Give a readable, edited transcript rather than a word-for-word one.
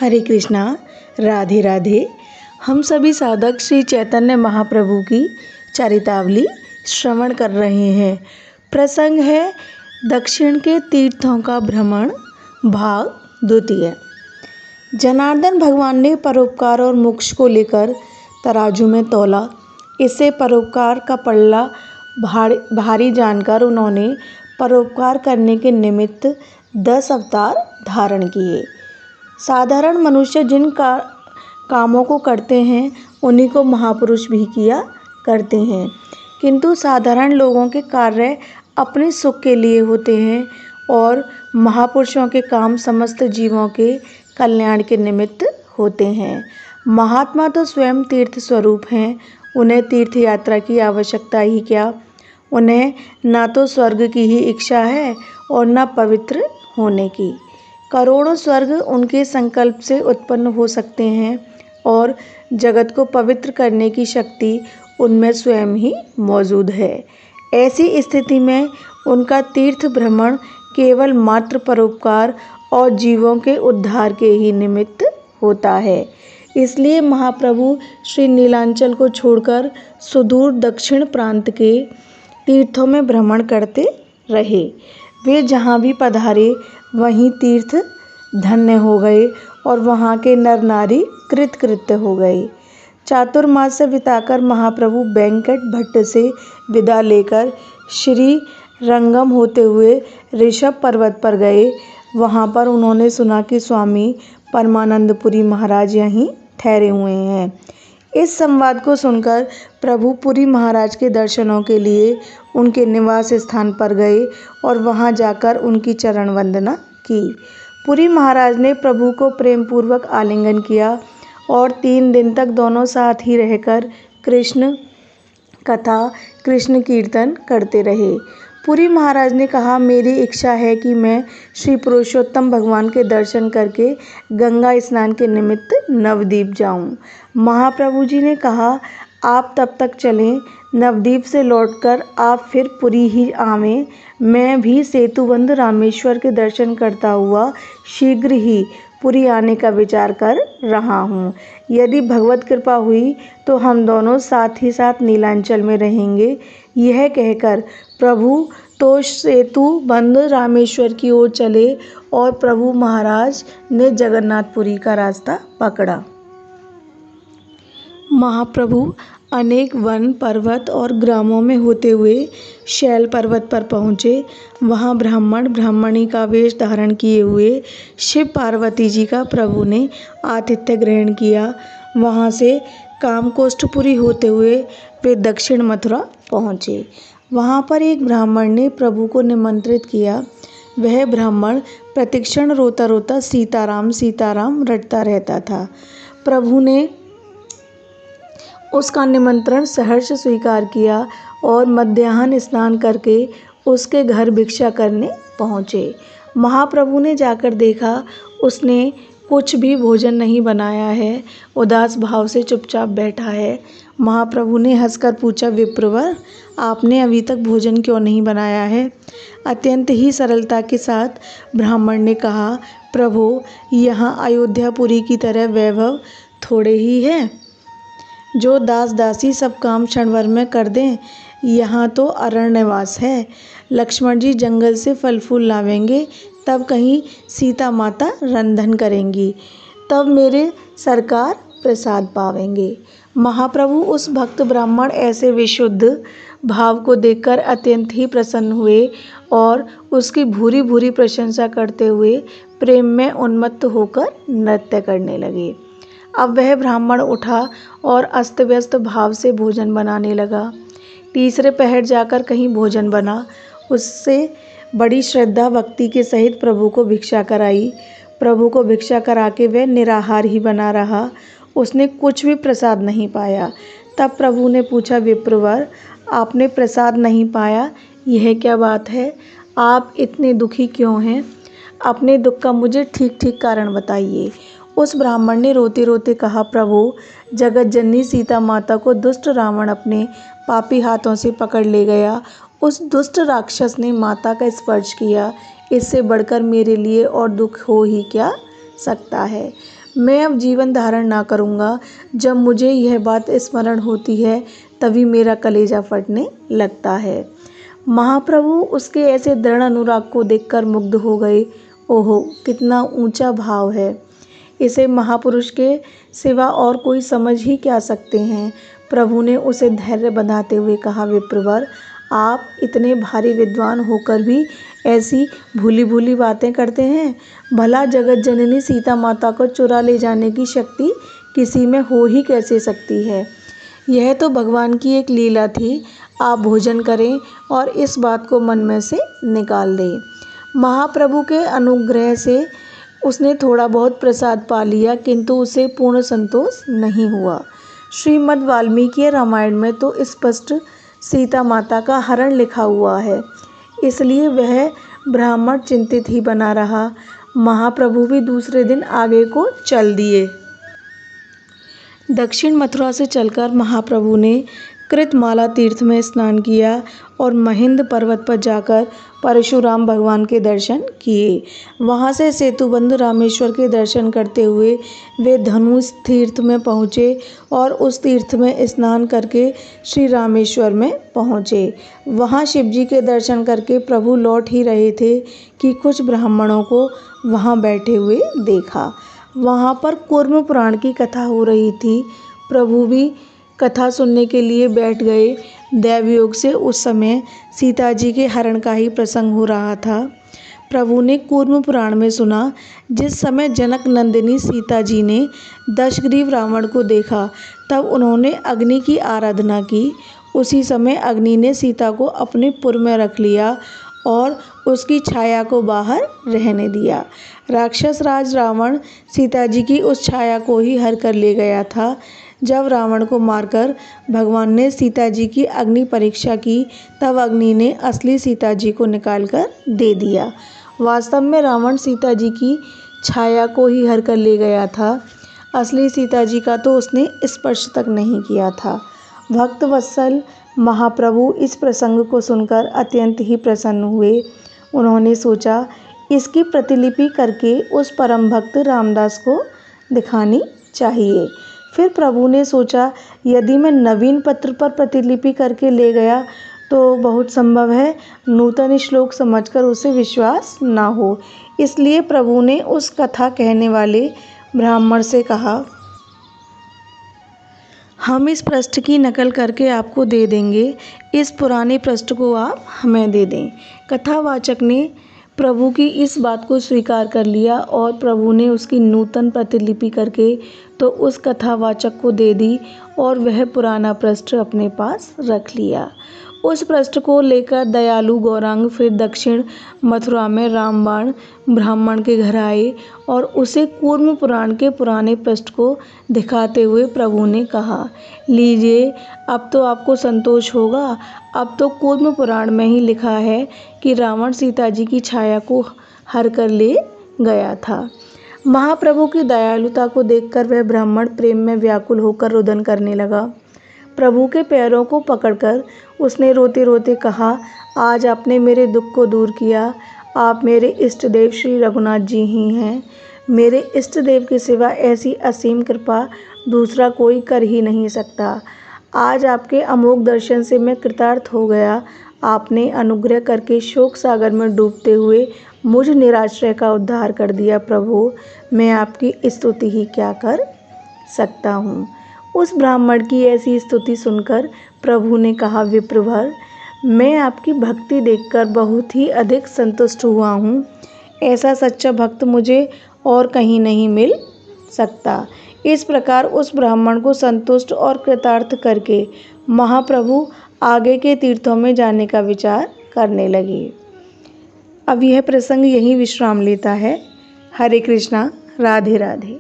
हरे कृष्णा, राधे राधे। हम सभी साधक श्री चैतन्य महाप्रभु की चरितावली श्रवण कर रहे हैं। प्रसंग है दक्षिण के तीर्थों का भ्रमण, भाग 2। जनार्दन भगवान ने परोपकार और मोक्ष को लेकर तराजू में तौला। इससे परोपकार का पल्ला भारी जानकर उन्होंने परोपकार करने के निमित्त 10 अवतार धारण किए। साधारण मनुष्य जिन कामों को करते हैं उन्हीं को महापुरुष भी किया करते हैं, किंतु साधारण लोगों के कार्य अपने सुख के लिए होते हैं और महापुरुषों के काम समस्त जीवों के कल्याण के निमित्त होते हैं। महात्मा तो स्वयं तीर्थ स्वरूप हैं, उन्हें तीर्थ यात्रा की आवश्यकता ही क्या। उन्हें ना तो स्वर्ग की ही इच्छा है और न पवित्र होने की। करोड़ों स्वर्ग उनके संकल्प से उत्पन्न हो सकते हैं और जगत को पवित्र करने की शक्ति उनमें स्वयं ही मौजूद है। ऐसी स्थिति में उनका तीर्थ भ्रमण केवल मात्र परोपकार और जीवों के उद्धार के ही निमित्त होता है। इसलिए महाप्रभु श्री नीलांचल को छोड़कर सुदूर दक्षिण प्रांत के तीर्थों में भ्रमण करते रहे। वे जहाँ भी पधारे वहीं तीर्थ धन्य हो गए और वहाँ के नर नारी कृतकृत्य हो गए। चातुर्मास बिताकर महाप्रभु वेंकट भट्ट से विदा लेकर श्री रंगम होते हुए ऋषभ पर्वत पर गए। वहाँ पर उन्होंने सुना कि स्वामी परमानंदपुरी महाराज यहीं ठहरे हुए हैं। इस संवाद को सुनकर प्रभु पुरी महाराज के दर्शनों के लिए उनके निवास स्थान पर गए और वहां जाकर उनकी चरण वंदना की। पुरी महाराज ने प्रभु को प्रेम पूर्वक आलिंगन किया और 3 दिन तक दोनों साथ ही रहकर कृष्ण कथा, कृष्ण कीर्तन करते रहे। पुरी महाराज ने कहा, मेरी इच्छा है कि मैं श्री पुरुषोत्तम भगवान के दर्शन करके गंगा स्नान के निमित्त नवद्वीप जाऊं। महाप्रभु जी ने कहा, आप तब तक चलें, नवद्वीप से लौटकर आप फिर पुरी ही आवें। मैं भी सेतुबंध रामेश्वर के दर्शन करता हुआ शीघ्र ही पुरी आने का विचार कर रहा हूँ। यदि भगवत कृपा हुई तो हम दोनों साथ ही साथ नीलांचल में रहेंगे। यह कहकर प्रभु तो सेतुबंध रामेश्वर की ओर चले और प्रभु महाराज ने जगन्नाथपुरी का रास्ता पकड़ा। महाप्रभु अनेक वन, पर्वत और ग्रामों में होते हुए शैल पर्वत पर पहुँचे। वहाँ ब्राह्मण ब्राह्मणी का वेश धारण किए हुए शिव पार्वती जी का प्रभु ने आतिथ्य ग्रहण किया। वहाँ से कामकोष्ठपुरी होते हुए वे दक्षिण मथुरा पहुँचे। वहाँ पर एक ब्राह्मण ने प्रभु को निमंत्रित किया। वह ब्राह्मण प्रतिक्षण रोता रोता सीताराम सीताराम रटता रहता था। प्रभु ने उसका निमंत्रण सहर्ष स्वीकार किया और मध्याह्न स्नान करके उसके घर भिक्षा करने पहुँचे। महाप्रभु ने जाकर देखा उसने कुछ भी भोजन नहीं बनाया है, उदास भाव से चुपचाप बैठा है। महाप्रभु ने हंसकर पूछा, विप्रवर, आपने अभी तक भोजन क्यों नहीं बनाया है? अत्यंत ही सरलता के साथ ब्राह्मण ने कहा, प्रभु, यहाँ अयोध्यापुरी की तरह वैभव थोड़े ही है जो दास दासी सब काम क्षण भर में कर दें। यहाँ तो अरण्यवास है। लक्ष्मण जी जंगल से फल फूल लावेंगे, तब कहीं सीता माता रंधन करेंगी, तब मेरे सरकार प्रसाद पावेंगे। महाप्रभु उस भक्त ब्राह्मण ऐसे विशुद्ध भाव को देखकर अत्यंत ही प्रसन्न हुए और उसकी भूरी भूरी प्रशंसा करते हुए प्रेम में उन्मत्त होकर नृत्य करने लगे। अब वह ब्राह्मण उठा और अस्त व्यस्त भाव से भोजन बनाने लगा। तीसरे पहर जाकर कहीं भोजन बना। उससे बड़ी श्रद्धा भक्ति के सहित प्रभु को भिक्षा कराई। प्रभु को भिक्षा करा के वह निराहार ही बना रहा। उसने कुछ भी प्रसाद नहीं पाया। तब प्रभु ने पूछा, विप्रवर, आपने प्रसाद नहीं पाया, यह क्या बात है? आप इतने दुखी क्यों हैं? अपने दुख का मुझे ठीक ठीक कारण बताइए। उस ब्राह्मण ने रोते रोते कहा, प्रभु, जगत जननी सीता माता को दुष्ट रावण अपने पापी हाथों से पकड़ ले गया। उस दुष्ट राक्षस ने माता का स्पर्श किया। इससे बढ़कर मेरे लिए और दुख हो ही क्या सकता है। मैं अब जीवन धारण ना करूँगा। जब मुझे यह बात स्मरण होती है तभी मेरा कलेजा फटने लगता है। महाप्रभु उसके ऐसे दृढ़ अनुराग को देखकर मुग्ध हो गए। ओहो, कितना ऊंचा भाव है! इसे महापुरुष के सिवा और कोई समझ ही क्या सकते हैं। प्रभु ने उसे धैर्य बंधाते हुए कहा, विप्रवर, आप इतने भारी विद्वान होकर भी ऐसी भूली भूली बातें करते हैं। भला जगत जननी सीता माता को चुरा ले जाने की शक्ति किसी में हो ही कैसे सकती है। यह तो भगवान की एक लीला थी। आप भोजन करें और इस बात को मन में से निकाल दें। महाप्रभु के अनुग्रह से उसने थोड़ा बहुत प्रसाद पा लिया, किंतु उसे पूर्ण संतोष नहीं हुआ। श्रीमद् वाल्मीकि रामायण में तो स्पष्ट सीता माता का हरण लिखा हुआ है, इसलिए वह ब्राह्मण चिंतित ही बना रहा। महाप्रभु भी दूसरे दिन आगे को चल दिए। दक्षिण मथुरा से चलकर महाप्रभु ने कृतमाला तीर्थ में स्नान किया और महिंद पर्वत पर जाकर परशुराम भगवान के दर्शन किए। वहां से सेतुबंध रामेश्वर के दर्शन करते हुए वे धनुष तीर्थ में पहुँचे और उस तीर्थ में स्नान करके श्री रामेश्वर में पहुँचे। वहां शिवजी के दर्शन करके प्रभु लौट ही रहे थे कि कुछ ब्राह्मणों को वहां बैठे हुए देखा। वहां पर कूर्म पुराण की कथा हो रही थी। प्रभु भी कथा सुनने के लिए बैठ गए। दैवयोग से उस समय सीता जी के हरण का ही प्रसंग हो रहा था। प्रभु ने कूर्म पुराण में सुना, जिस समय जनक नंदिनी सीता जी ने दशग्रीव रावण को देखा तब उन्होंने अग्नि की आराधना की। उसी समय अग्नि ने सीता को अपने पुर में रख लिया और उसकी छाया को बाहर रहने दिया। राक्षस राज रावण सीता जी की उस छाया को ही हर कर ले गया था। जब रावण को मारकर भगवान ने सीता जी की अग्नि परीक्षा की तब अग्नि ने असली सीता जी को निकालकर दे दिया। वास्तव में रावण सीता जी की छाया को ही हर कर ले गया था। असली सीता जी का तो उसने स्पर्श तक नहीं किया था। भक्त वत्सल महाप्रभु इस प्रसंग को सुनकर अत्यंत ही प्रसन्न हुए। उन्होंने सोचा, इसकी प्रतिलिपि करके उस परम भक्त रामदास को दिखानी चाहिए। फिर प्रभु ने सोचा, यदि मैं नवीन पत्र पर प्रतिलिपि करके ले गया तो बहुत संभव है नूतन श्लोक समझकर उसे विश्वास ना हो। इसलिए प्रभु ने उस कथा कहने वाले ब्राह्मण से कहा, हम इस पृष्ठ की नकल करके आपको दे देंगे, इस पुराने पृष्ठ को आप हमें दे दें। कथावाचक ने प्रभु की इस बात को स्वीकार कर लिया और प्रभु ने उसकी नूतन प्रतिलिपि करके तो उस कथावाचक को दे दी और वह पुराना पृष्ठ अपने पास रख लिया। उस पृष्ठ को लेकर दयालु गौरांग फिर दक्षिण मथुरा में रामबाण ब्राह्मण के घर आए और उसे कूर्म पुराण के पुराने पृष्ठ को दिखाते हुए प्रभु ने कहा, लीजिए, अब तो आपको संतोष होगा। अब तो कूर्म पुराण में ही लिखा है कि रावण सीता जी की छाया को हर कर ले गया था। महाप्रभु की दयालुता को देखकर वह ब्राह्मण प्रेम में व्याकुल होकर रुदन करने लगा। प्रभु के पैरों को पकड़कर उसने रोते रोते कहा, आज आपने मेरे दुख को दूर किया। आप मेरे इष्ट देव श्री रघुनाथ जी ही हैं। मेरे इष्ट देव के सिवा ऐसी असीम कृपा दूसरा कोई कर ही नहीं सकता। आज आपके अमोघ दर्शन से मैं कृतार्थ हो गया। आपने अनुग्रह करके शोक सागर में डूबते हुए मुझ निराश्रय का उद्धार कर दिया। प्रभु, मैं आपकी स्तुति ही क्या कर सकता हूँ। उस ब्राह्मण की ऐसी स्तुति सुनकर प्रभु ने कहा, विप्रवर, मैं आपकी भक्ति देखकर बहुत ही अधिक संतुष्ट हुआ हूँ। ऐसा सच्चा भक्त मुझे और कहीं नहीं मिल सकता। इस प्रकार उस ब्राह्मण को संतुष्ट और कृतार्थ करके महाप्रभु आगे के तीर्थों में जाने का विचार करने लगे। अब यह प्रसंग यहीं विश्राम लेता है। हरे कृष्णा, राधे राधे।